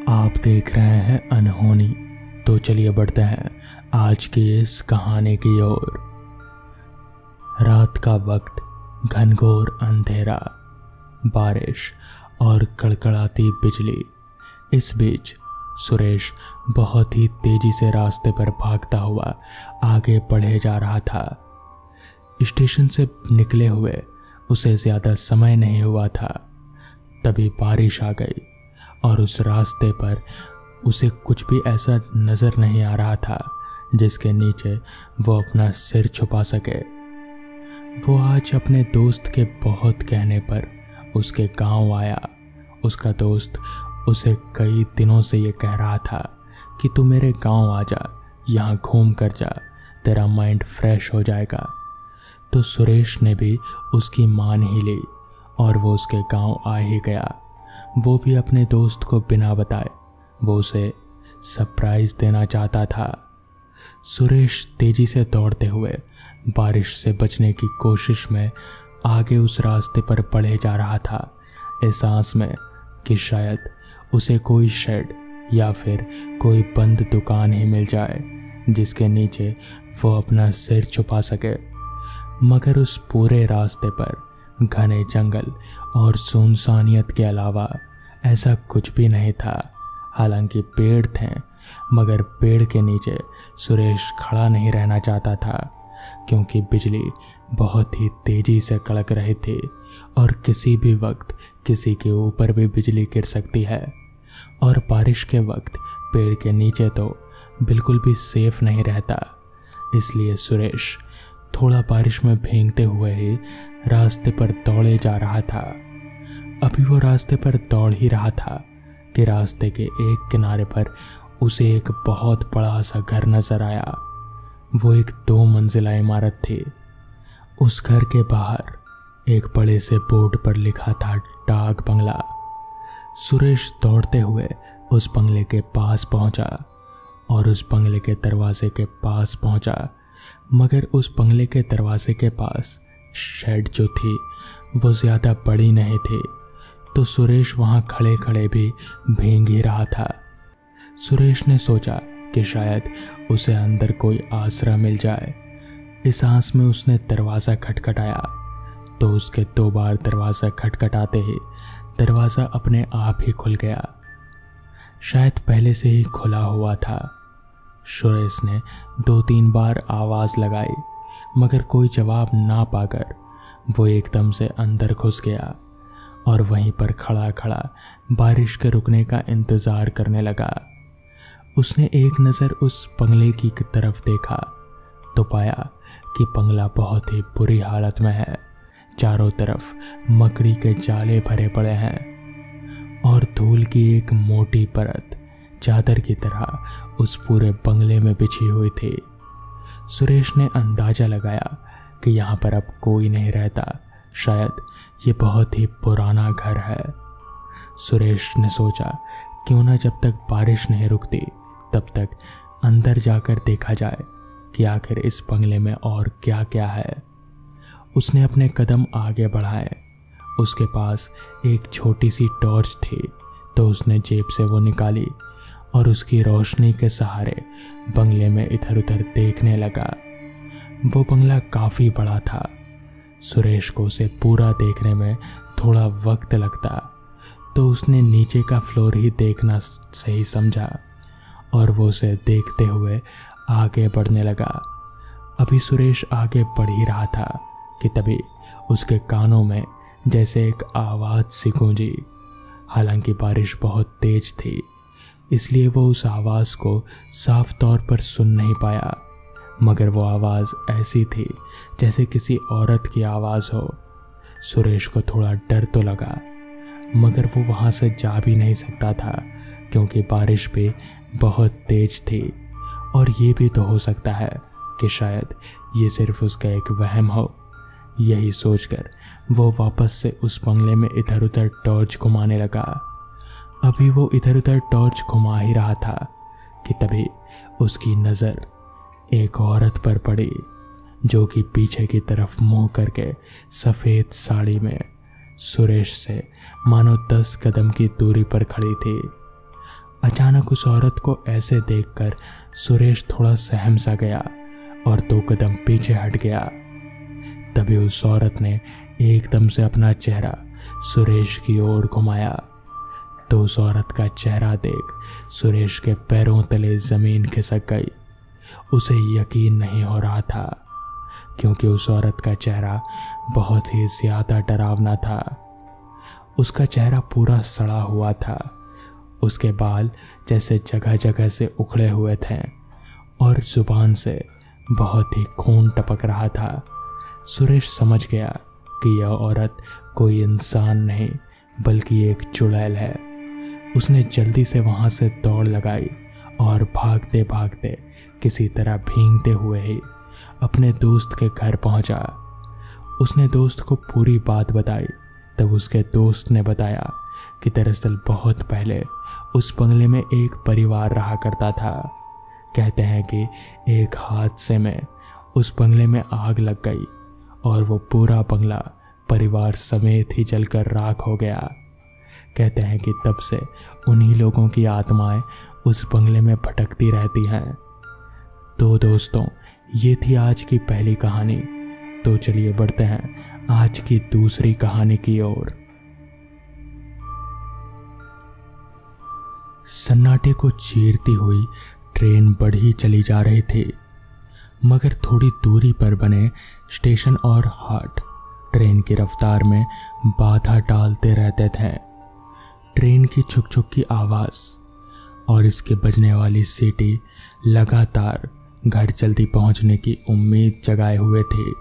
आप देख रहे हैं अनहोनी। तो चलिए बढ़ते हैं आज की इस कहानी की ओर। रात का वक्त, घनघोर अंधेरा, बारिश और कड़कड़ाती बिजली। इस बीच सुरेश बहुत ही तेजी से रास्ते पर भागता हुआ आगे बढ़े जा रहा था। स्टेशन से निकले हुए उसे ज्यादा समय नहीं हुआ था, तभी बारिश आ गई और उस रास्ते पर उसे कुछ भी ऐसा नजर नहीं आ रहा था जिसके नीचे वो अपना सिर छुपा सके। वो आज अपने दोस्त के बहुत कहने पर उसके गांव आया। उसका दोस्त उसे कई दिनों से ये कह रहा था कि तू मेरे गांव आ जा, यहाँ घूम कर जा, तेरा माइंड फ्रेश हो जाएगा। तो सुरेश ने भी उसकी मान ही ली और वो उसके गांव आ ही गया। वो भी अपने दोस्त को बिना बताए वो उसे सरप्राइज देना चाहता था। सुरेश तेजी से दौड़ते हुए बारिश से बचने की कोशिश में आगे उस रास्ते पर बढ़े जा रहा था, इस आस में कि शायद उसे कोई शेड या फिर कोई बंद दुकान ही मिल जाए जिसके नीचे वो अपना सिर छुपा सके। मगर उस पूरे रास्ते पर घने जंगल और सुनसानियत के अलावा ऐसा कुछ भी नहीं था। हालांकि पेड़ थे, मगर पेड़ के नीचे सुरेश खड़ा नहीं रहना चाहता था क्योंकि बिजली बहुत ही तेजी से कड़क रही थी और किसी भी वक्त किसी के ऊपर भी बिजली गिर सकती है। और बारिश के वक्त पेड़ के नीचे तो बिल्कुल भी सेफ नहीं रहता। इसलिए सुरेश थोड़ा बारिश में भीगते हुए ही रास्ते पर दौड़े जा रहा था। अभी वो रास्ते पर दौड़ ही रहा था कि रास्ते के एक किनारे पर उसे एक बहुत बड़ा सा घर नजर आया। वो एक 2 मंजिला इमारत थी। उस घर के बाहर एक बड़े से बोर्ड पर लिखा था डाक बंगला। सुरेश दौड़ते हुए उस बंगले के पास पहुंचा और उस बंगले के दरवाजे के पास पहुंचा, मगर उस बंगले के दरवाजे के पास शेड जो थी वो ज़्यादा बड़ी नहीं थी। तो सुरेश वहाँ खड़े खड़े भी भीग ही रहा था। सुरेश ने सोचा कि शायद उसे अंदर कोई आसरा मिल जाए। इस आस में उसने दरवाज़ा खटखटाया तो उसके 2 बार दरवाज़ा खटखटाते ही दरवाज़ा अपने आप ही खुल गया। शायद पहले से ही खुला हुआ था। सुरेश ने 2-3 बार आवाज़ लगाई, मगर कोई जवाब ना पाकर वो एकदम से अंदर घुस गया और वहीं पर खड़ा खड़ा बारिश के रुकने का इंतज़ार करने लगा। उसने एक नज़र उस बंगले की तरफ देखा तो पाया कि बंगला बहुत ही बुरी हालत में है। चारों तरफ मकड़ी के जाले भरे पड़े हैं और धूल की एक मोटी परत चादर की तरह उस पूरे बंगले में बिछी हुई थी। सुरेश ने अंदाजा लगाया कि यहाँ पर अब कोई नहीं रहता, शायद ये बहुत ही पुराना घर है। सुरेश ने सोचा क्यों ना जब तक बारिश नहीं रुकती तब तक अंदर जाकर देखा जाए कि आखिर इस बंगले में और क्या क्या है। उसने अपने कदम आगे बढ़ाए। उसके पास एक छोटी सी टॉर्च थी तो उसने जेब से वो निकाली और उसकी रोशनी के सहारे बंगले में इधर उधर देखने लगा। वो बंगला काफ़ी बड़ा था। सुरेश को उसे पूरा देखने में थोड़ा वक्त लगता तो उसने नीचे का फ्लोर ही देखना सही समझा और वो उसे देखते हुए आगे बढ़ने लगा। अभी सुरेश आगे बढ़ ही रहा था कि तभी उसके कानों में जैसे एक आवाज़ सी गूंजी। हालांकि बारिश बहुत तेज थी इसलिए वो उस आवाज़ को साफ तौर पर सुन नहीं पाया, मगर वो आवाज़ ऐसी थी जैसे किसी औरत की आवाज़ हो। सुरेश को थोड़ा डर तो लगा, मगर वो वहाँ से जा भी नहीं सकता था क्योंकि बारिश भी बहुत तेज थी और ये भी तो हो सकता है कि शायद ये सिर्फ उसका एक वहम हो। यही सोचकर वो वापस से उस बंगले में इधर उधर टॉर्च घुमाने लगा। अभी वो इधर उधर टॉर्च घुमा ही रहा था कि तभी उसकी नज़र एक औरत पर पड़ी जो कि पीछे की तरफ मुंह करके सफ़ेद साड़ी में सुरेश से मानो 10 कदम की दूरी पर खड़ी थी। अचानक उस औरत को ऐसे देखकर सुरेश थोड़ा सहम सा गया और 2 कदम पीछे हट गया। तभी उस औरत ने एकदम से अपना चेहरा सुरेश की ओर घुमाया तो उस औरत का चेहरा देख सुरेश के पैरों तले जमीन खिसक गई। उसे यकीन नहीं हो रहा था क्योंकि उस औरत का चेहरा बहुत ही ज्यादा डरावना था। उसका चेहरा पूरा सड़ा हुआ था, उसके बाल जैसे जगह जगह से उखड़े हुए थे और जुबान से बहुत ही खून टपक रहा था। सुरेश समझ गया कि यह औरत कोई इंसान नहीं बल्कि एक चुड़ैल है। उसने जल्दी से वहां से दौड़ लगाई और भागते भागते किसी तरह भीगते हुए ही अपने दोस्त के घर पहुंचा। उसने दोस्त को पूरी बात बताई। तब उसके दोस्त ने बताया कि दरअसल बहुत पहले उस बंगले में एक परिवार रहा करता था। कहते हैं कि एक हादसे में उस बंगले में आग लग गई और वो पूरा बंगला परिवार समेत ही जलकर राख हो गया। कहते हैं कि तब से उन्हीं लोगों की आत्माएं उस बंगले में भटकती रहती हैं। तो दोस्तों, ये थी आज की पहली कहानी। तो चलिए बढ़ते हैं आज की दूसरी कहानी की ओर। सन्नाटे को चीरती हुई ट्रेन बढ़ी चली जा रही थी, मगर थोड़ी दूरी पर बने स्टेशन और हाट ट्रेन की रफ्तार में बाधा डालते रहते थे। ट्रेन की छुक छुक की आवाज़ और इसके बजने वाली सीटी लगातार घर जल्दी पहुंचने की उम्मीद जगाए हुए थे।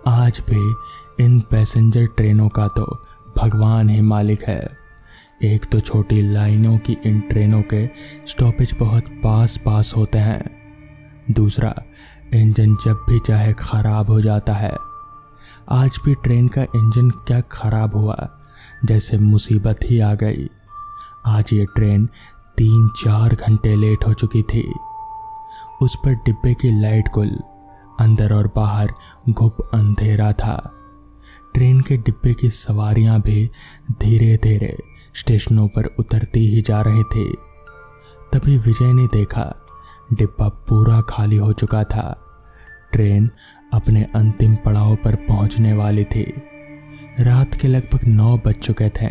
आज भी इन पैसेंजर ट्रेनों का तो भगवान ही मालिक है। एक तो छोटी लाइनों की इन ट्रेनों के स्टॉपेज बहुत पास पास होते हैं, दूसरा इंजन जब भी चाहे खराब हो जाता है। आज भी ट्रेन का इंजन क्या खराब हुआ जैसे मुसीबत ही आ गई। आज ये ट्रेन 3-4 घंटे लेट हो चुकी थी। उस पर डिब्बे की लाइट गुल, अंदर और बाहर घुप अंधेरा था। ट्रेन के डिब्बे की सवारियां भी धीरे धीरे स्टेशनों पर उतरती ही जा रही थी। तभी विजय ने देखा डिब्बा पूरा खाली हो चुका था। ट्रेन अपने अंतिम पड़ाव पर पहुंचने वाली थी। रात के लगभग 9 बज चुके थे।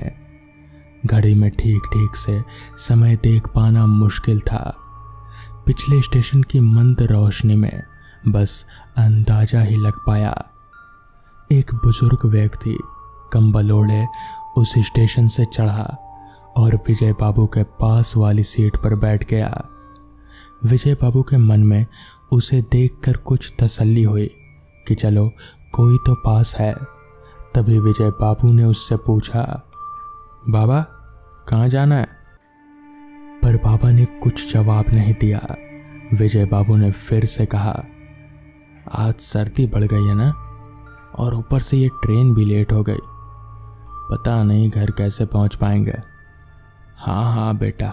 घड़ी में ठीक ठीक से समय देख पाना मुश्किल था। पिछले स्टेशन की मंद रोशनी में बस अंदाजा ही लग पाया। एक बुजुर्ग व्यक्ति कंबल ओढ़े उस स्टेशन से चढ़ा और विजय बाबू के पास वाली सीट पर बैठ गया। विजय बाबू के मन में उसे देखकर कुछ तसल्ली हुई कि चलो कोई तो पास है। तभी विजय बाबू ने उससे पूछा, बाबा कहाँ जाना है? पर बाबा ने कुछ जवाब नहीं दिया। विजय बाबू ने फिर से कहा, आज सर्दी बढ़ गई है ना, और ऊपर से ये ट्रेन भी लेट हो गई। पता नहीं घर कैसे पहुंच पाएंगे। हाँ बेटा,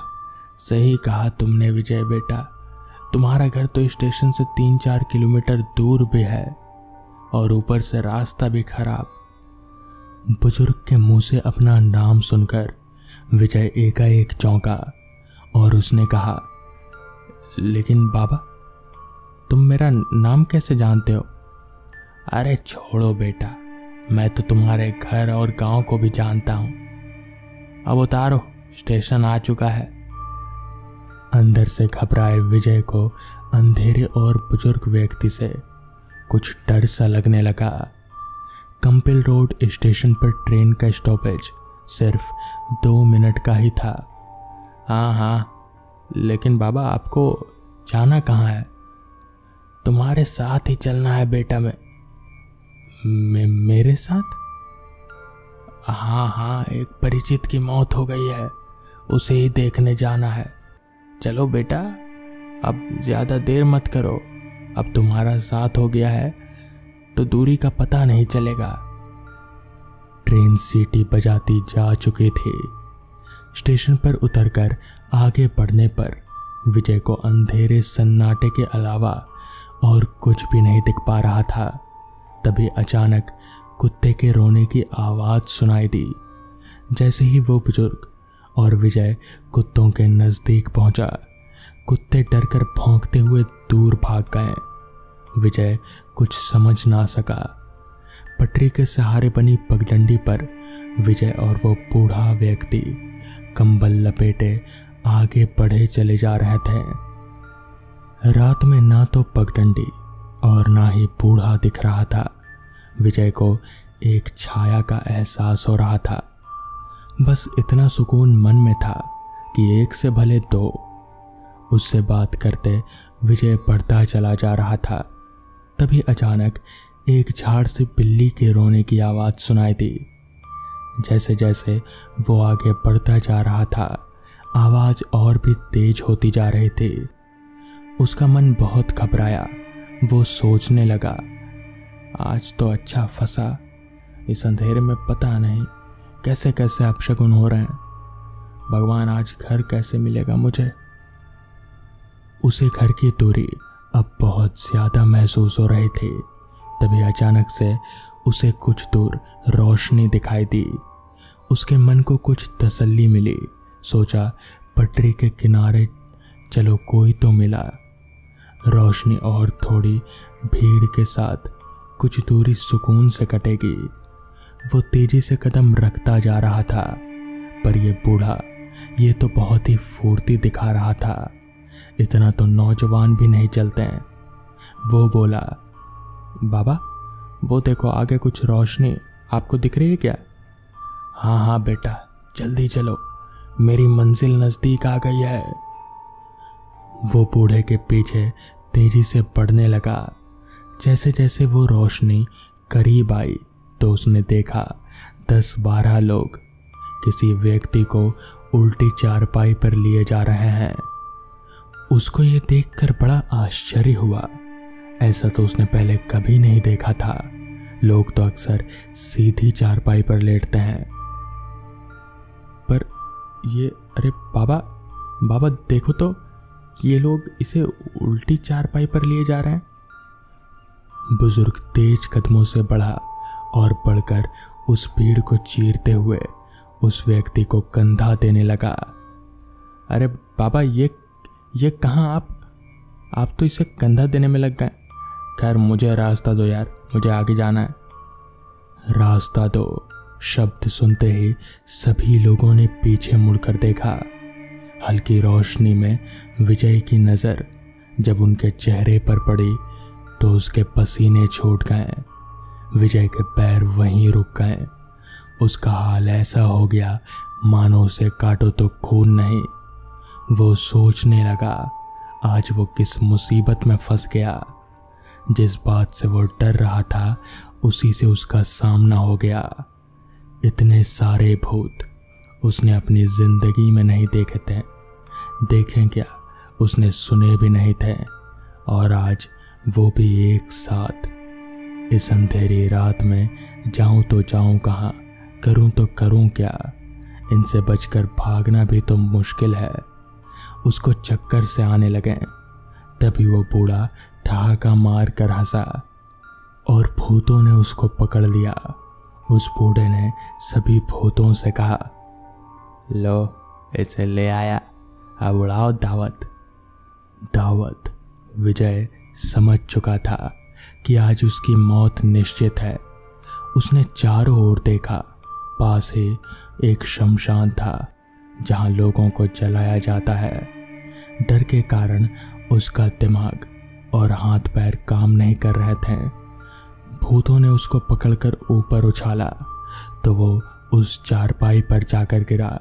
सही कहा तुमने विजय बेटा। तुम्हारा घर तो स्टेशन से 3-4 किलोमीटर दूर भी है और ऊपर से रास्ता भी खराब। बुजुर्ग के मुंह से अपना नाम सुनकर विजय एकाएक चौंका और उसने कहा, लेकिन बाबा तुम मेरा नाम कैसे जानते हो? अरे छोड़ो बेटा, मैं तो तुम्हारे घर और गांव को भी जानता हूं। अब उतारो, स्टेशन आ चुका है। अंदर से घबराए विजय को अंधेरे और बुजुर्ग व्यक्ति से कुछ डर सा लगने लगा। कंपिल रोड स्टेशन पर ट्रेन का स्टॉपेज सिर्फ 2 मिनट का ही था। हाँ, लेकिन बाबा आपको जाना कहाँ है? तुम्हारे साथ ही चलना है बेटा। मेरे साथ? हाँ, एक परिचित की मौत हो गई है, उसे ही देखने जाना है। चलो बेटा, अब ज्यादा देर मत करो। अब तुम्हारा साथ हो गया है तो दूरी का पता नहीं चलेगा। ट्रेन सीटी बजाती जा चुकी थी। स्टेशन पर उतरकर आगे बढ़ने पर विजय को अंधेरे सन्नाटे के अलावा और कुछ भी नहीं दिख पा रहा था। तभी अचानक कुत्ते के रोने की आवाज़ सुनाई दी। जैसे ही वो बुजुर्ग और विजय कुत्तों के नजदीक पहुंचा। कुत्ते डरकर भौंकते हुए दूर भाग गए। विजय कुछ समझ ना सका। पटरी के सहारे बनी पगडंडी पर विजय और वो बूढ़ा व्यक्ति कंबल लपेटे आगे बढ़े चले जा रहे थे। रात में ना तो पगडंडी और ना ही बूढ़ा दिख रहा था। विजय को एक छाया का एहसास हो रहा था। बस इतना सुकून मन में था कि एक से भले दो। उससे बात करते विजय बढ़ता चला जा रहा था। तभी अचानक एक झाड़ से बिल्ली के रोने की आवाज़ सुनाई दी। जैसे जैसे वो आगे बढ़ता जा रहा था, आवाज़ और भी तेज होती जा रही थी। उसका मन बहुत घबराया। वो सोचने लगा, आज तो अच्छा फंसा। इस अंधेरे में पता नहीं कैसे कैसे अपशगुन हो रहे हैं। भगवान, आज घर कैसे मिलेगा मुझे। उसे घर की दूरी अब बहुत ज़्यादा महसूस हो रही थी। तभी अचानक से उसे कुछ दूर रोशनी दिखाई दी। उसके मन को कुछ तसल्ली मिली। सोचा, पटरी के किनारे चलो कोई तो मिला। रोशनी और थोड़ी भीड़ के साथ कुछ दूरी सुकून से कटेगी। वो तेजी से कदम रखता जा रहा था, पर ये बूढ़ा ये तो बहुत ही फुर्ती दिखा रहा था। इतना तो नौजवान भी नहीं चलते हैं। वो बोला, बाबा वो देखो आगे कुछ रोशनी आपको दिख रही है क्या? हाँ हाँ बेटा, जल्दी चलो, मेरी मंजिल नज़दीक आ गई है। वो बूढ़े के पीछे तेजी से बढ़ने लगा। जैसे जैसे वो रोशनी करीब आई तो उसने देखा 10-12 लोग किसी व्यक्ति को उल्टी चारपाई पर लिए जा रहे हैं। उसको ये देखकर बड़ा आश्चर्य हुआ। ऐसा तो उसने पहले कभी नहीं देखा था। लोग तो अक्सर सीधी चारपाई पर लेटते हैं, पर ये, अरे बाबा देखो तो, ये लोग इसे उल्टी चारपाई पर लिए जा रहे हैं। बुजुर्ग तेज कदमों से बढ़ा और बढ़कर उस भीड़ को चीरते हुए उस व्यक्ति को कंधा देने लगा। अरे बाबा, ये कहाँ आप तो इसे कंधा देने में लग गए। खैर मुझे रास्ता दो यार, मुझे आगे जाना है। रास्ता दो शब्द सुनते ही सभी लोगों ने पीछे मुड़कर देखा। हल्की रोशनी में विजय की नज़र जब उनके चेहरे पर पड़ी तो उसके पसीने छूट गए। विजय के पैर वहीं रुक गए। उसका हाल ऐसा हो गया मानो उसे काटो तो खून नहीं। वो सोचने लगा, आज वो किस मुसीबत में फंस गया। जिस बात से वो डर रहा था उसी से उसका सामना हो गया। इतने सारे भूत उसने अपनी जिंदगी में नहीं देखे थे। देखें क्या, उसने सुने भी नहीं थे। और आज वो भी एक साथ। इस अंधेरी रात में जाऊं तो जाऊं कहाँ, करूं तो करूं क्या। इनसे बचकर भागना भी तो मुश्किल है। उसको चक्कर से आने लगे। तभी वो बूढ़ा ठहाका मार कर हंसा और भूतों ने उसको पकड़ लिया। उस बूढ़े ने सभी भूतों से कहा, लो इसे ले आया, अब उड़ाओ दावत। विजय समझ चुका था कि आज उसकी मौत निश्चित है। उसने चारों ओर देखा। पास ही एक शमशान था जहां लोगों को जलाया जाता है। डर के कारण उसका दिमाग और हाथ पैर काम नहीं कर रहे थे। भूतों ने उसको पकड़कर ऊपर उछाला तो वो उस चारपाई पर जाकर गिरा।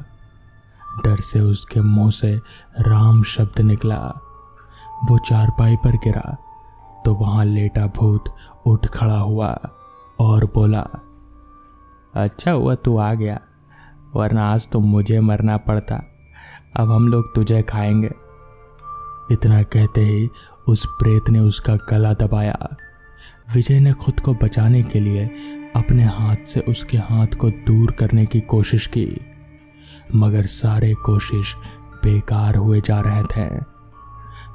डर से उसके मुंह से राम शब्द निकला। वो चारपाई पर गिरा तो वहां लेटा भूत उठ खड़ा हुआ और बोला, अच्छा हुआ तू आ गया, वरना आज तो मुझे मरना पड़ता। अब हम लोग तुझे खाएंगे। इतना कहते ही उस प्रेत ने उसका गला दबाया। विजय ने खुद को बचाने के लिए अपने हाथ से उसके हाथ को दूर करने की कोशिश की, मगर सारे कोशिश बेकार हुए जा रहे थे।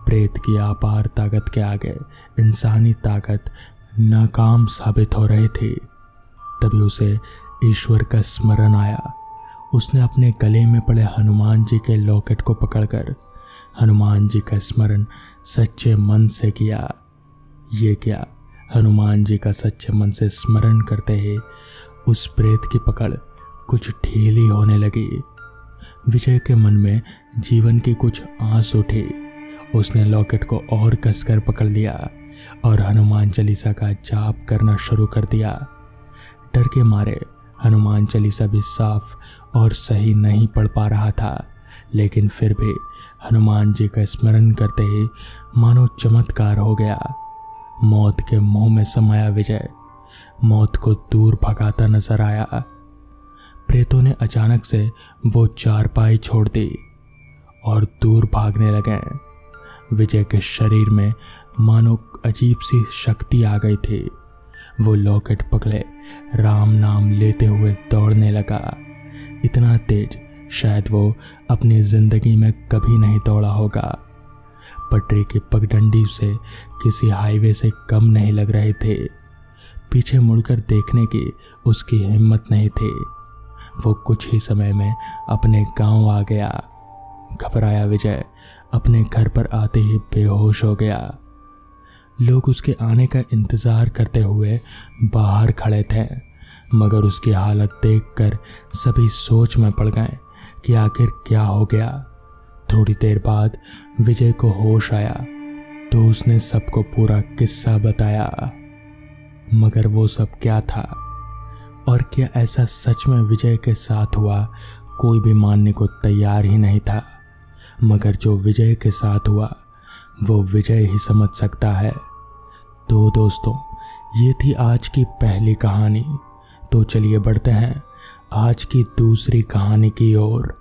प्रेत की अपार ताकत के आगे इंसानी ताकत नाकाम साबित हो रही थी। तभी उसे ईश्वर का स्मरण आया। उसने अपने गले में पड़े हनुमान जी के लॉकेट को पकड़कर हनुमान जी का स्मरण सच्चे मन से किया। ये क्या, हनुमान जी का सच्चे मन से स्मरण करते ही उस प्रेत की पकड़ कुछ ढीली होने लगी। विजय के मन में जीवन की कुछ आस उठी। उसने लॉकेट को और कसकर पकड़ लिया और हनुमान चालीसा का जाप करना शुरू कर दिया। डर के मारे हनुमान चालीसा भी साफ और सही नहीं पढ़ पा रहा था, लेकिन फिर भी हनुमान जी का स्मरण करते ही मानो चमत्कार हो गया। मौत के मुंह में समाया विजय मौत को दूर भगाता नजर आया। प्रेतों ने अचानक से वो चारपाई छोड़ दी और दूर भागने लगे। विजय के शरीर में मानो अजीब सी शक्ति आ गई थी। वो लॉकेट पकड़े राम नाम लेते हुए दौड़ने लगा। इतना तेज शायद वो अपनी जिंदगी में कभी नहीं दौड़ा होगा। पटरी की पगडंडी से किसी हाईवे से कम नहीं लग रहे थे। पीछे मुड़कर देखने की उसकी हिम्मत नहीं थी। वो कुछ ही समय में अपने गांव आ गया। घबराया विजय अपने घर पर आते ही बेहोश हो गया। लोग उसके आने का इंतजार करते हुए बाहर खड़े थे, मगर उसकी हालत देखकर सभी सोच में पड़ गए कि आखिर क्या हो गया। थोड़ी देर बाद विजय को होश आया तो उसने सबको पूरा किस्सा बताया। मगर वो सब क्या था और क्या ऐसा सच में विजय के साथ हुआ, कोई भी मानने को तैयार ही नहीं था। मगर जो विजय के साथ हुआ वो विजय ही समझ सकता है। तो दोस्तों, ये थी आज की पहली कहानी। तो चलिए बढ़ते हैं आज की दूसरी कहानी की ओर।